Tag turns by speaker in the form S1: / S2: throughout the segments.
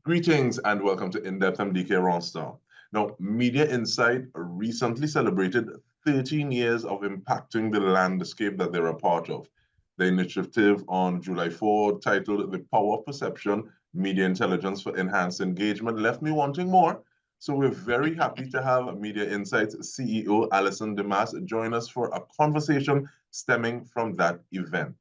S1: Greetings and welcome to In-Depth. I'm Dike Rostant. Now, Media Insight recently celebrated 13 years of impacting the landscape that they're a part of. The initiative on July 4, titled The Power of Perception, Media Intelligence for Enhanced Engagement, left me wanting more. So we're very happy to have Media Insight's CEO, Allison Demas, join us for a conversation stemming from that event.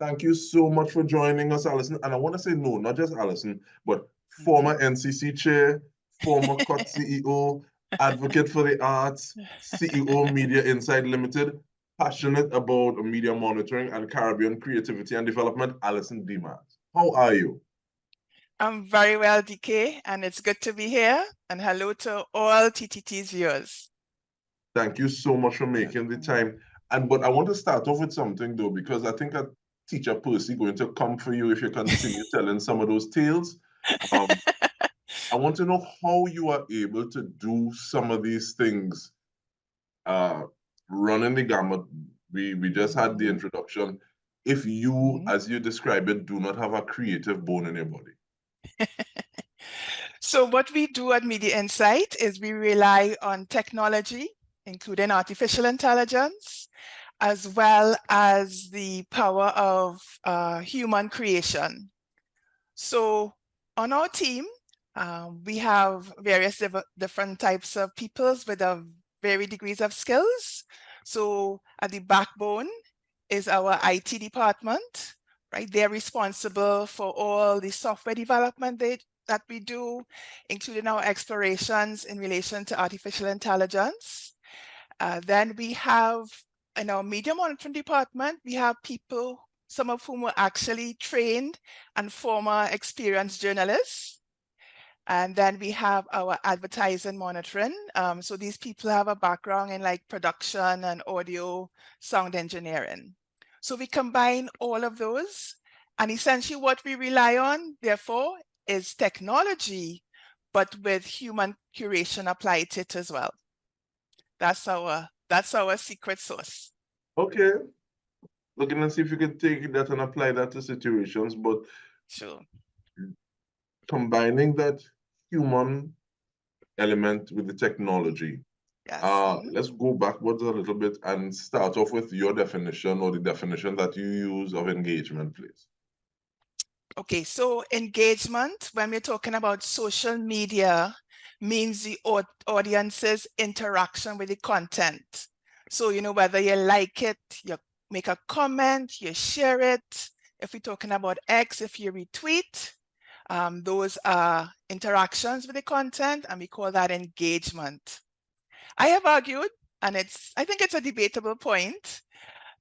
S1: Thank you so much for joining us, Allison. And I want to say no, not just Allison, but former NCC chair, former COT CEO, advocate for the arts, CEO Media Insight Limited, passionate about media monitoring and Caribbean creativity and development, Allison Demas. How are you?
S2: I'm very well, DK, and it's good to be here. And hello to all TTT's viewers.
S1: Thank you so much for making the time. But I want to start off with something though, because I think Teacher Percy going to come for you if you continue telling some of those tales. I want to know how you are able to do some of these things. Running the gamut, we just had the introduction. If you, as you describe it, do not have a creative bone in your body.
S2: So what we do at Media Insight is we rely on technology, including artificial intelligence, as well as the power of human creation. So on our team, we have various different types of peoples with varied degrees of skills. So at the backbone is our IT department, right? They're responsible for all the software development that we do, including our explorations in relation to artificial intelligence. Then we have, in our media monitoring department, we have people, some of whom were actually trained and former experienced journalists. And then we have our advertising monitoring. So these people have a background in like production and audio, sound engineering. So we combine all of those. And essentially what we rely on, therefore, is technology, but with human curation applied to it as well. That's our secret sauce.
S1: Okay. Looking and see if you can take that and apply that to situations, but
S2: sure.
S1: Combining that human element with the technology.
S2: Yes.
S1: Let's go backwards a little bit and start off with your definition or the definition that you use of engagement, please.
S2: Okay, so engagement, when we're talking about social media, means the audience's interaction with the content. So, you know, whether you like it, you make a comment, you share it. If we're talking about X, if you retweet, those are interactions with the content, and we call that engagement. I have argued, and I think it's a debatable point,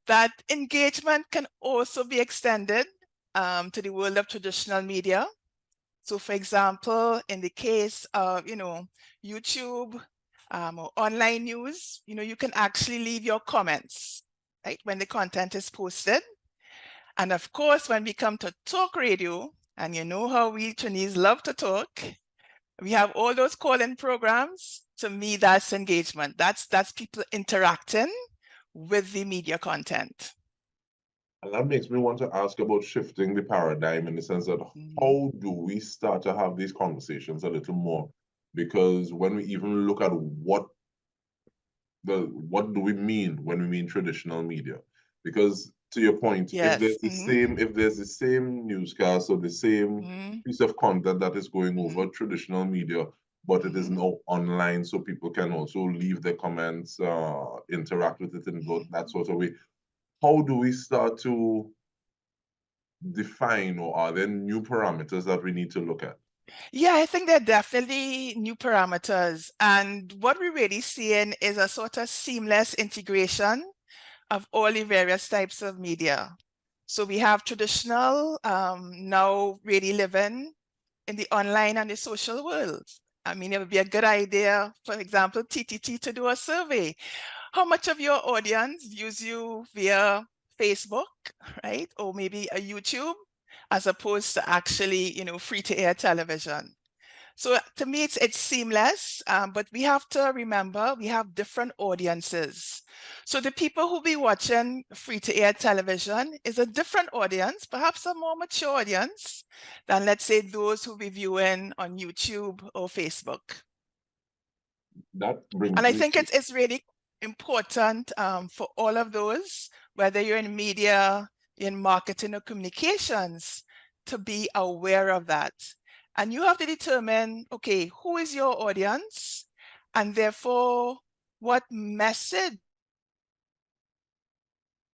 S2: that engagement can also be extended to the world of traditional media. So for example, in the case of, you know, YouTube or online news, you know, you can actually leave your comments, right, when the content is posted. And of course, when we come to talk radio, and you know how we Chinese love to talk, we have all those call-in programs. To me, that's engagement. That's people interacting with the media content.
S1: And that makes me want to ask about shifting the paradigm in the sense that how do we start to have these conversations a little more? Because when we even look at what do we mean when we mean traditional media? Because to your point,
S2: yes.
S1: if there's the same newscast or the same piece of content that is going over traditional media, but it is now online, so people can also leave their comments, interact with it in that sort of way. How do we start to define, or are there new parameters that we need to look at?
S2: Yeah, I think there are definitely new parameters. And what we're really seeing is a sort of seamless integration of all the various types of media. So we have traditional now really living in the online and the social world. I mean, it would be a good idea, for example, TTT to do a survey. How much of your audience views you via Facebook, right? Or maybe a YouTube, as opposed to actually, you know, free-to-air television. So to me, it's seamless, but we have to remember we have different audiences. So the people who be watching free-to-air television is a different audience, perhaps a more mature audience than, let's say, those who be viewing on YouTube or Facebook.
S1: That brings
S2: And I
S1: me
S2: think
S1: to
S2: it's really important for all of those, whether you're in media, in marketing or communications, to be aware of that. And you have to determine, okay, who is your audience? And therefore, what message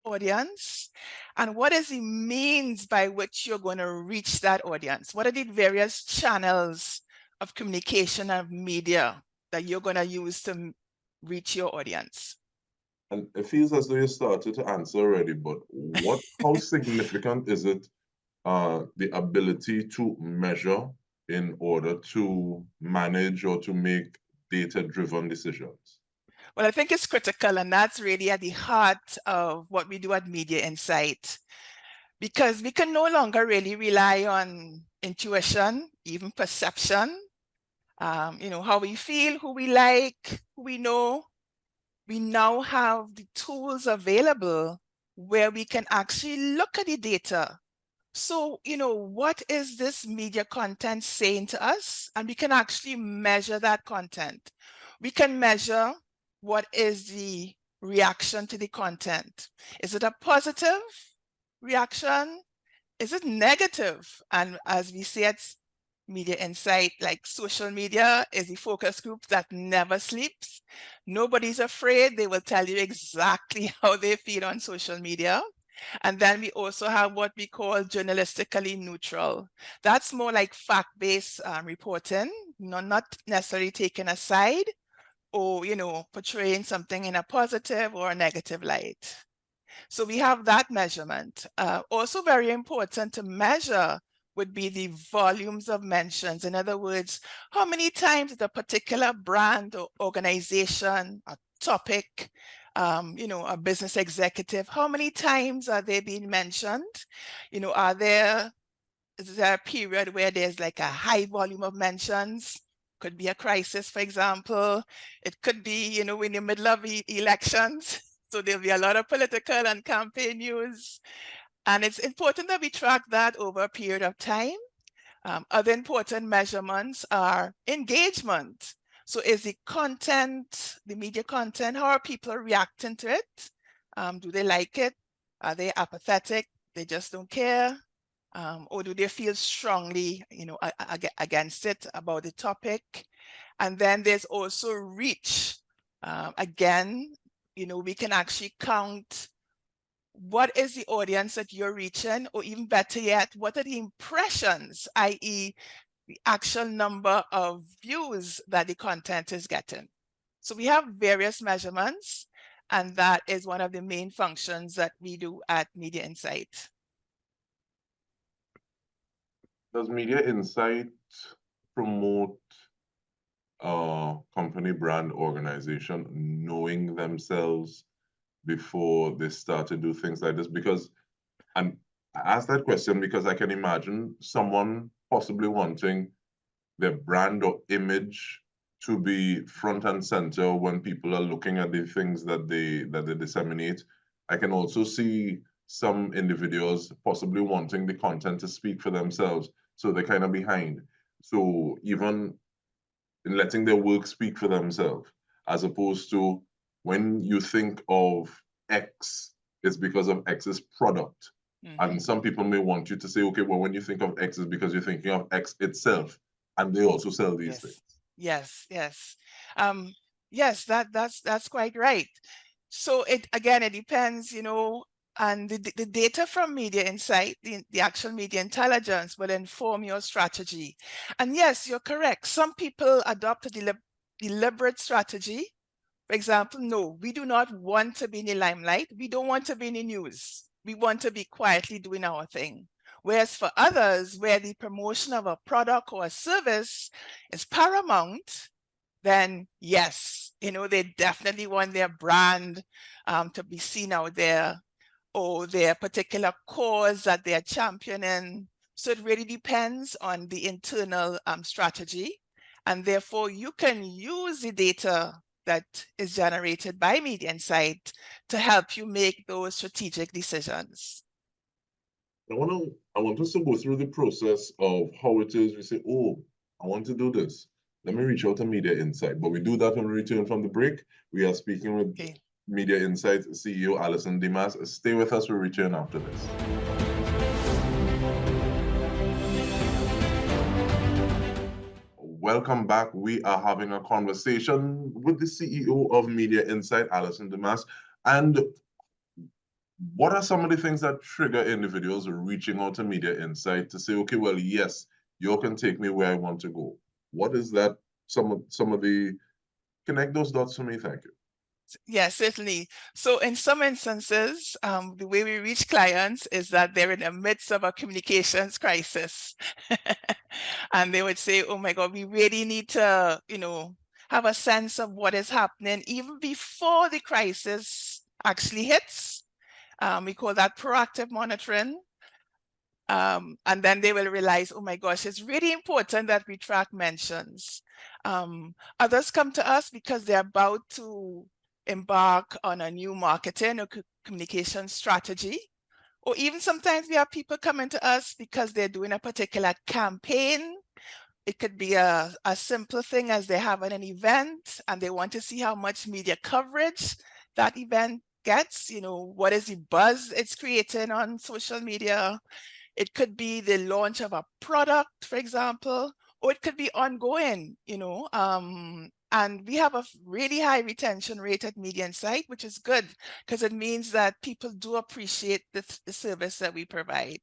S2: audience? And what is the means by which you're going to reach that audience? What are the various channels of communication and media that you're going to use to reach your audience?
S1: And it feels as though you started to answer already, but how significant is it, the ability to measure in order to manage or to make data-driven decisions?
S2: Well, I think it's critical, and that's really at the heart of what we do at Media Insight, because we can no longer really rely on intuition, even perception, how we feel, who we like, who we know. We now have the tools available where we can actually look at the data. So, what is this media content saying to us? And we can actually measure that content. We can measure what is the reaction to the content. Is it a positive reaction? Is it negative? And as we say at Media Insight, like social media is the focus group that never sleeps. Nobody's afraid. They will tell you exactly how they feel on social media. And then we also have what we call journalistically neutral. That's more like fact-based reporting, not necessarily taking a side or, portraying something in a positive or a negative light. So we have that measurement. Also very important to measure would be the volumes of mentions. In other words, how many times did a particular brand or organization, a topic, a business executive, how many times are they being mentioned? Is there a period where there's like a high volume of mentions? Could be a crisis, for example. It could be, in the middle of elections. So there'll be a lot of political and campaign news. And it's important that we track that over a period of time. Other important measurements are engagement. So is the content, the media content, how are people reacting to it? Do they like it? Are they apathetic? They just don't care? Or do they feel strongly, against it, about the topic? And then there's also reach. Again, we can actually count what is the audience that you're reaching, or even better yet, what are the impressions, i.e. the actual number of views that the content is getting. So we have various measurements, and that is one of the main functions that we do at Media Insight.
S1: Does Media Insight promote company, brand, organization knowing themselves before they start to do things like this? Because, and I ask that question because I can imagine someone possibly wanting their brand or image to be front and center when people are looking at the things that they disseminate. I can also see some individuals possibly wanting the content to speak for themselves, so they're kind of behind. So even in letting their work speak for themselves, as opposed to when you think of X, it's because of X's product. And some people may want you to say, okay, well, when you think of X, it's because you're thinking of X itself. And they also sell these things.
S2: Yes. Yes, that's quite right. So it depends, and the data from Media Insight, the actual media intelligence will inform your strategy. And yes, you're correct. Some people adopt a deliberate strategy. For example, no, we do not want to be in the limelight. We don't want to be in the news. We want to be quietly doing our thing. Whereas for others, where the promotion of a product or a service is paramount, then yes, they definitely want their brand to be seen out there, or their particular cause that they're championing. So it really depends on the internal strategy. And therefore, you can use the data that is generated by Media Insight to help you make those strategic decisions.
S1: I want us to go through the process of how it is we say, oh, I want to do this. Let me reach out to Media Insight. But we do that when we return from the break. We are speaking with Media Insight CEO Allison Demas. Stay with us. We'll return after this. Welcome back. We are having a conversation with the CEO of Media Insight, Allison Demas. And what are some of the things that trigger individuals reaching out to Media Insight to say, okay, well, yes, you can take me where I want to go? What is that? Some of the, connect those dots for me, thank you.
S2: Yes, certainly. So in some instances, the way we reach clients is that they're in the midst of a communications crisis. And they would say, oh my God, we really need to, have a sense of what is happening even before the crisis actually hits. We call that proactive monitoring. And then they will realize, oh my gosh, it's really important that we track mentions. Others come to us because they're about to embark on a new marketing or communication strategy. Or even sometimes we have people coming to us because they're doing a particular campaign. It could be a simple thing as they're having an event and they want to see how much media coverage that event gets, what is the buzz it's creating on social media. It could be the launch of a product, for example, or it could be ongoing, and we have a really high retention rate at Media Insight, which is good because it means that people do appreciate the service that we provide.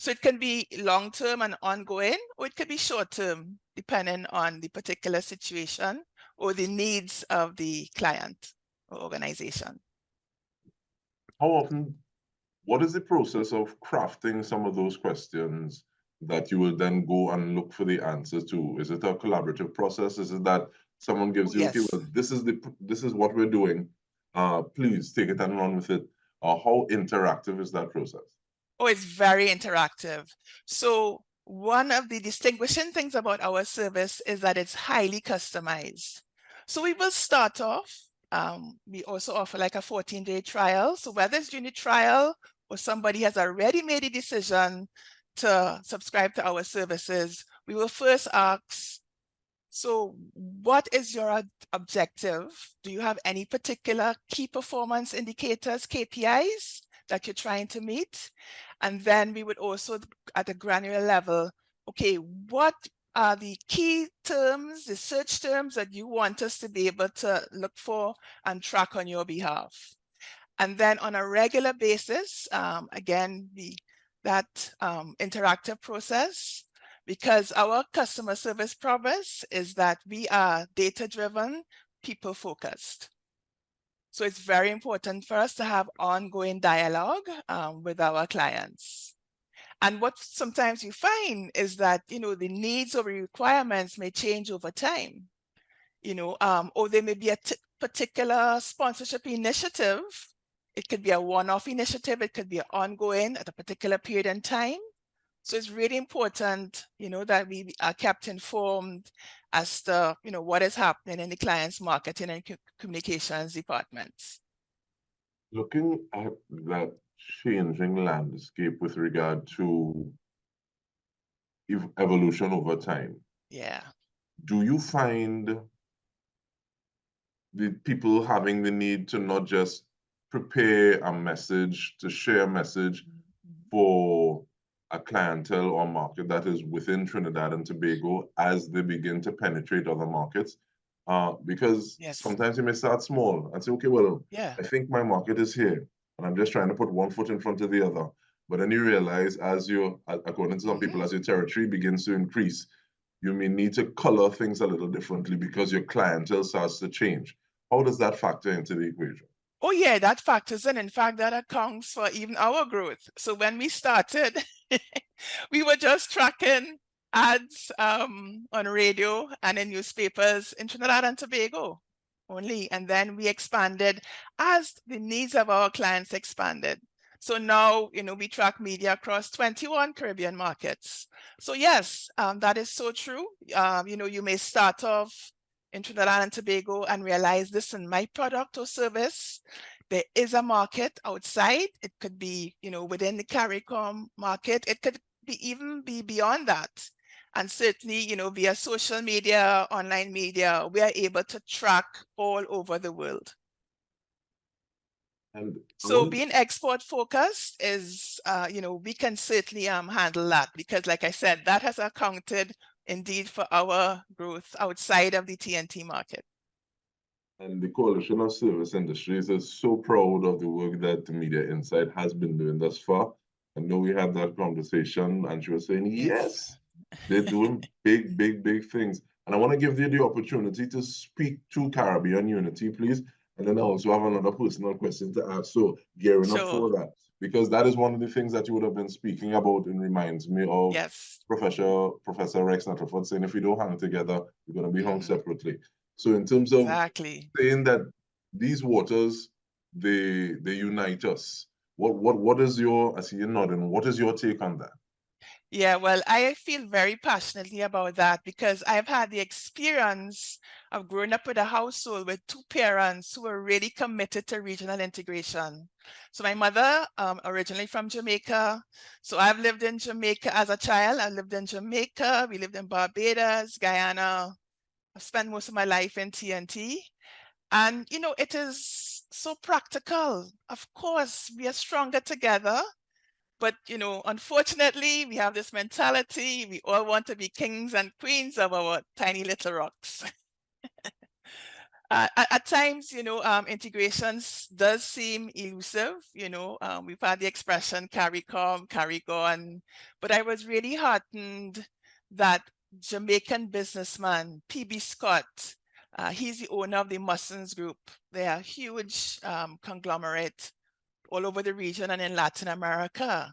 S2: So it can be long-term and ongoing, or it could be short-term, depending on the particular situation or the needs of the client or organization.
S1: How often, what is the process of crafting some of those questions that you will then go and look for the answers to? Is it a collaborative process? Is it that someone gives you, okay, well, this is what we're doing. Please take it and run with it. How interactive is that process?
S2: Oh, it's very interactive. So one of the distinguishing things about our service is that it's highly customized. So we will start off. We also offer like a 14-day trial. So whether it's during the trial or somebody has already made a decision to subscribe to our services, we will first ask, so what is your objective? Do you have any particular key performance indicators, KPIs, that you're trying to meet? And then we would also, at a granular level, okay, what are the key terms, the search terms that you want us to be able to look for and track on your behalf? And then on a regular basis, again, that interactive process, because our customer service promise is that we are data-driven, people-focused. So it's very important for us to have ongoing dialogue with our clients. And what sometimes you find is that, the needs or requirements may change over time, or there may be a particular sponsorship initiative. It could be a one-off initiative. It could be ongoing at a particular period in time. So it's really important, that we are kept informed as to, what is happening in the client's marketing and communications departments.
S1: Looking at that changing landscape with regard to evolution over time.
S2: Yeah.
S1: Do you find the people having the need to not just prepare a message, to share a message for a clientele or market that is within Trinidad and Tobago as they begin to penetrate other markets? Because sometimes you may start small and say, okay, well, I think my market is here and I'm just trying to put one foot in front of the other. But then you realize as you, according to some people, as your territory begins to increase, you may need to color things a little differently because your clientele starts to change. How does that factor into the equation?
S2: Oh yeah, that factors in. In fact, that accounts for even our growth. So when we started, we were just tracking ads on radio and in newspapers in Trinidad and Tobago only. And then we expanded as the needs of our clients expanded. So now, we track media across 21 Caribbean markets. So yes, that is so true. You may start off in Trinidad and Tobago and realize, listen, my product or service, there is a market outside. It could be, within the CARICOM market. It could even be beyond that. And certainly, via social media, online media, we are able to track all over the world.
S1: And
S2: so being export focused is, we can certainly handle that, because like I said, that has accounted indeed for our growth outside of the TNT market.
S1: And the Coalition of Service Industries is so proud of the work that Media Insight has been doing thus far. I know we had that conversation and she was saying, yes, they're doing big, big, big things. And I want to give you the opportunity to speak to Caribbean Unity, please. And then I also have another personal question to ask. So gearing up for that, because that is one of the things that you would have been speaking about, and reminds me of Professor Rex Nettleford saying, if we don't hang together, we're going to be hung separately. So in terms of saying that these waters, they unite us, what is your, I see you nodding, what is your take on that?
S2: Yeah, well, I feel very passionately about that, because I've had the experience of growing up with a household with two parents who were really committed to regional integration. So my mother, originally from Jamaica. So I've lived in Jamaica as a child. I lived in Jamaica. We lived in Barbados, Guyana. I've spent most of my life in TNT. And, it is so practical. Of course, we are stronger together. But, unfortunately, we have this mentality. We all want to be kings and queens of our tiny little rocks. At times, integrations does seem elusive. We've had the expression CARICOM, CARIGON, but I was really heartened that Jamaican businessman, P.B. Scott, he's the owner of the Mussons Group. They are a huge conglomerate all over the region and in Latin America.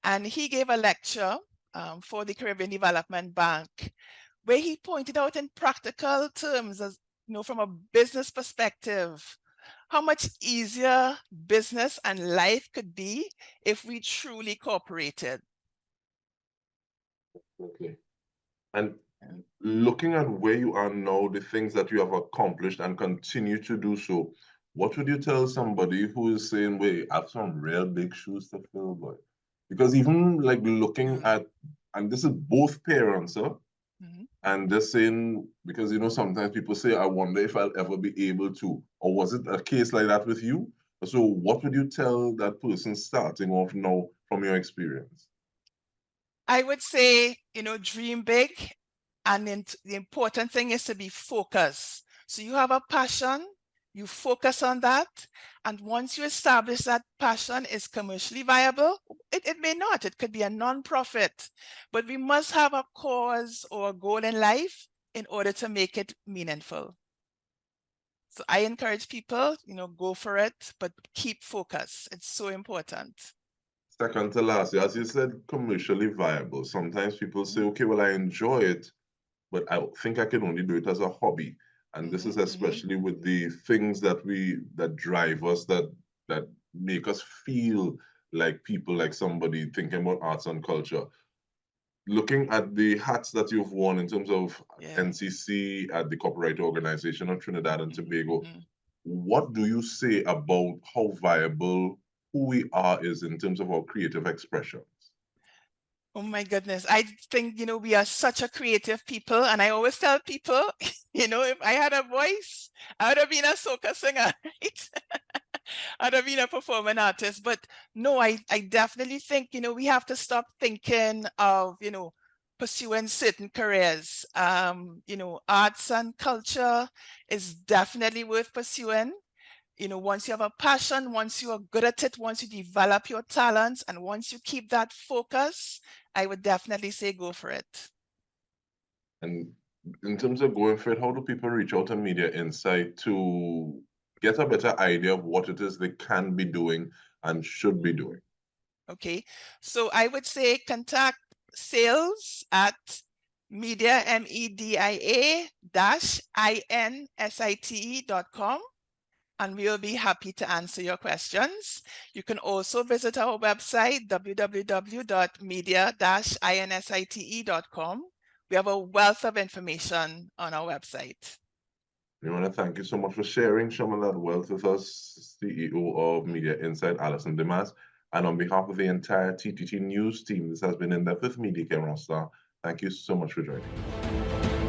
S2: And he gave a lecture for the Caribbean Development Bank, where he pointed out in practical terms, as from a business perspective, how much easier business and life could be if we truly cooperated.
S1: Okay. And looking at where you are now, the things that you have accomplished and continue to do so, what would you tell somebody who is saying, wait, I have some real big shoes to fill, boy? Because even like looking at, and this is both parents, huh? And just saying, because, sometimes people say, I wonder if I'll ever be able to, or was it a case like that with you? So what would you tell that person starting off now from your experience?
S2: I would say, dream big. And then the important thing is to be focused. So you have a passion, you focus on that. And once you establish that passion is commercially viable, it may not, it could be a non-profit, but we must have a cause or a goal in life in order to make it meaningful. So I encourage people, go for it, but keep focus. It's so important.
S1: Second to last, as you said, commercially viable. Sometimes people say, okay, well, I enjoy it, but I think I can only do it as a hobby. And this is especially with the things that drive us, that make us feel like people, like somebody thinking about arts and culture. Looking at the hats that you've worn in terms of NCC at the Copyright Organization of Trinidad and Tobago, what do you say about how viable who we are is in terms of our creative expressions?
S2: Oh my goodness. I think, we are such a creative people. And I always tell people, if I had a voice, I would have been a soca singer, right? I'd have been a performing artist. But no, I definitely think, we have to stop thinking of, pursuing certain careers. Arts and culture is definitely worth pursuing. Once you have a passion, once you are good at it, once you develop your talents, and once you keep that focus, I would definitely say go for it.
S1: And in terms of going for it, how do people reach out to Media Insight to get a better idea of what it is they can be doing and should be doing?
S2: Okay, so I would say contact sales at media, media-insite.com. and we'll be happy to answer your questions. You can also visit our website, www.media-insite.com. We have a wealth of information on our website.
S1: We want to thank you so much for sharing some of that wealth with us, CEO of Media Insight, Allison Demas. And on behalf of the entire TTT News team, this has been In Depth with Media Rostant. Thank you so much for joining us.